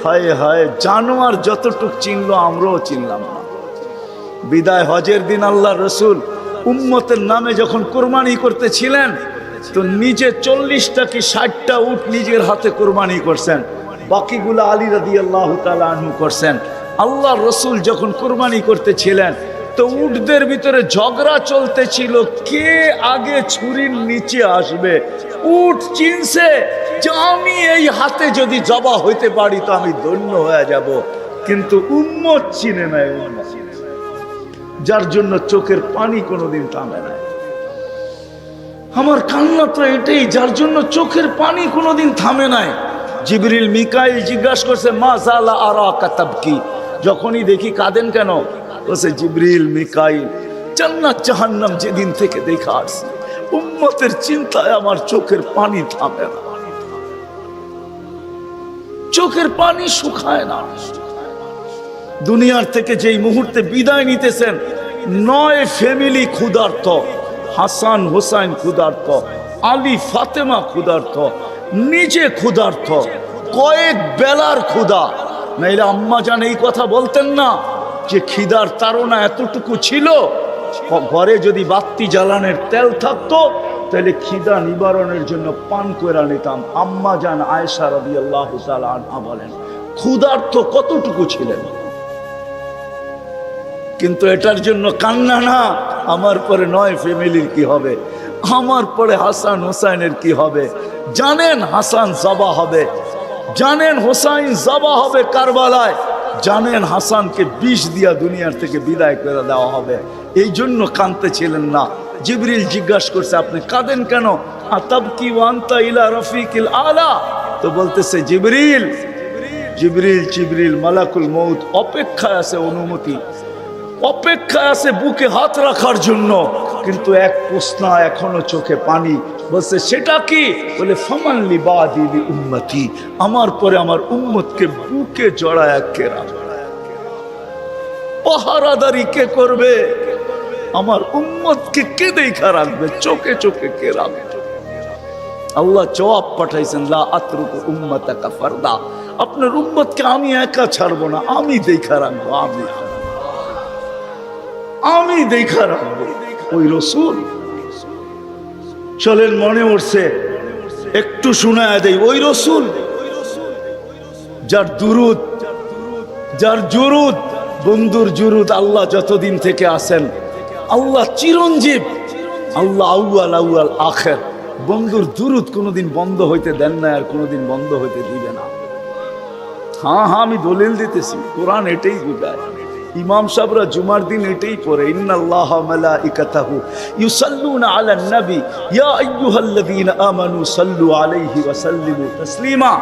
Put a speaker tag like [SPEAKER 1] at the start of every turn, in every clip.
[SPEAKER 1] হায় হায়, জানোয়ার যতটুক চিনলো আমরাও চিনলাম না। বিদায় হজের দিন আল্লাহ রসুল উম্মতের নামে যখন কোরবানি করতেছিলেন, তো নিজে 40টা কি 60টা উট নিজের হাতে কোরবানি করছেন, বাকিগুলো আলী রাদিয়াল্লাহু তাআলা আনহু করছেন। আল্লাহ রসুল যখন কোরবানি করতেছিলেন, তো উটদের ভিতরে ঝগড়া চলতেছিল, কে আগে ছুরির নিচে আসবে। উট চিনছে যে আমি এই হাতে যদি জবা হইতে পারি তো আমি ধন্য হয়ে যাব, কিন্তু উম্মত চিনে নাই, যার জন্য চোখের পানি কোনোদিন থামে নাই। আমার কান্না তো এটাই, যার জন্য চোখের পানি কোনোদিন থামে নাই। জিবরিল মিকাইল জিজ্ঞাসা করছে, মা জালা আরাকা তাবকি, যখনই দেখি কাঁদেন কেন? বলছে, জিবরিল মিকাইল জান্নাত জাহান্নাম যেদিন থেকে দেখা আসছে, উম্মতের চিন্তায় আমার চোখের পানি থামে না, চোখের পানি শুকায় না। দুনিয়ার থেকে যেই মুহূর্তে বিদায় নিতেছেন, 9 ফ্যামিলি ক্ষুধার্ত, হাসান হোসাইন ক্ষুধার্ত, আলী ফাতেমা ক্ষুধার্ত, নিজে ক্ষুধার্ত, কয়েক বেলার ক্ষুধা। নাইলে আম্মা জান এই কথা বলতেন না যে খিদার তাড়না এতটুকু ছিল, ঘরে যদি বাতি জ্বালানোর তেল থাকতো তাহলে খিদা নিবারণের জন্য পান করে নিতাম। আম্মা জান আয়েশা রাদিয়াল্লাহু তাআলা আনহা বলেন, ক্ষুধার্ত কতটুকু ছিলেন। কিন্তু এটার জন্য কান্না না, আমার পরে 9 ফ্যামিলির কি হবে, আমার পরে হাসান হোসাইনের কি হবে। জানেন হাসান জবা হবে, জানেন হোসাইন জবা হবে কারবালায়, জানেন হাসানকে বিষ দিয়া দুনিয়ার থেকে বিদায় করে দেওয়া হবে, এই জন্য কাঁদতেছিলেন না। জিবরিল জিজ্ঞাসা করছে, আপনি কাঁদেন কেন? আতাবকি ওয়া আনতা ইলা রাফিকিল আলা। তো বলতেছে, জিবরিল জিবরিল জিবরিল মালাকুল মউত অপেক্ষায় আছে, অনুমতি অপেক্ষায় আছে বুকে হাত রাখার জন্য, কিন্তু এক প্রশ্ন এখনো চোখে পানি। বলছে, সেটা কি? বলে, ফামান লিবাদি লি উম্মতি, আমার পরে আমার উম্মতকে বুকে জড়ায় কে রাখবে, পাহারাদারি কে করবে, আমার উম্মতকে কে দেখা রাখবে, চোখে চোখে কে রাখবে। আল্লাহ জবাব পাঠাইছেন, লা আতরুকু উম্মাতাকা ফারদা, আপনার উম্মতকে আমি একা ছাড়বো না, আমি দেখা রাখবো, আমি দেখা রাখবো। ওই রসুল চলেন, মনে উঠছে একটু শোনায় দেই, ওই রসুল যার দুরুদ, যার জুরুদ, বন্ধুর জুরুদ আল্লাহ যতদিন থেকে আসেন, আল্লাহ চিরঞ্জীব, আল্লাহ আউয়াল আউয়াল আখের, বন্ধুর দুরুদ কোনোদিন বন্ধ হইতে দেন না, আর কোনোদিন বন্ধ হইতে দিবে না। হ্যাঁ হ্যাঁ, আমি দলিল দিতেছি, কোরআন এটাই বুঝায়। ইমাম সাহেবরা জুমার দিন এটাই পড়ে, ইন্নাল্লাহা মালাইকাতাহু ইউসাল্লুনা আলান নবী ইয়া আইয়ুহাল্লাযীনা আমানু সাল্লু আলাইহি ওয়া সাল্লিমু তাসলিমা।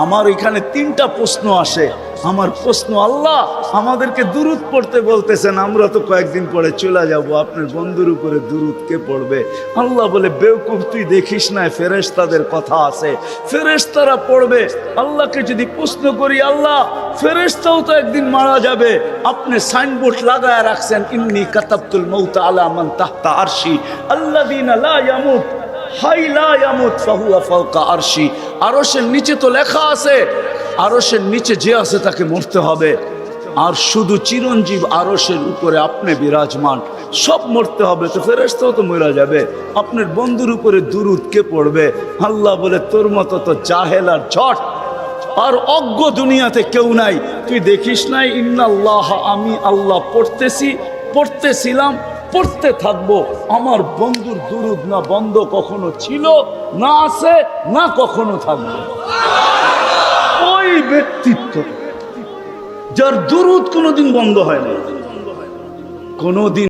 [SPEAKER 1] আমার এখানে 3টা প্রশ্ন আসে। আমার প্রশ্ন, আল্লাহ আমাদেরকে দুরুদ পড়তে বলতেছেন, আমরা তো কয়েকদিন পরে চলে যাব, আপনার বন্ধুর উপরে দুরুদ কে পড়বে? আল্লাহ বলে, বেওকুফ, তুই দেখিস না ফেরেশতাদের কথা আছে, ফেরেশতারা পড়বে। আল্লাহকে যদি প্রশ্ন করি, আল্লাহ ফেরেশতাও তো একদিন মারা যাবে, আপনি সাইনবোর্ড লাগায় রাখছেন, ইন্নী কাতাবতুল মাউতা আলা মান তাহতা আরশি আল্লাযীনা লা ইয়ামুত হাই লা ইয়ামুত ফাহুয়া ফাওকা আরশি। আরশের নিচে তো লেখা আছে, আরশের নিচে যে আছে তাকে মরতে হবে, আর শুধু চিরঞ্জীব আরশের উপরে আপনি বিরাজমান, সব মরতে হবে, তো ফেরেশতাও তো মরা যাবে, আপনার বন্ধুর উপরে দুরুদ কে পড়বে? আল্লাহ বলে, তোর মতো তো জাহেল আর ঝট আর অজ্ঞ দুনিয়াতে কেউ নাই, তুই দেখিস নাই ইন্নাল্লাহ, আমি আল্লাহ পড়তেছিলাম, পড়তে থাকবো। আমার বন্ধুর দুরুদ না বন্ধ কখনো ছিল, না আছে, না কখনো থাকবে। ওই ব্যক্তিত্ব যার দুরুদ কোনোদিন বন্ধ হয় না, কোনোদিন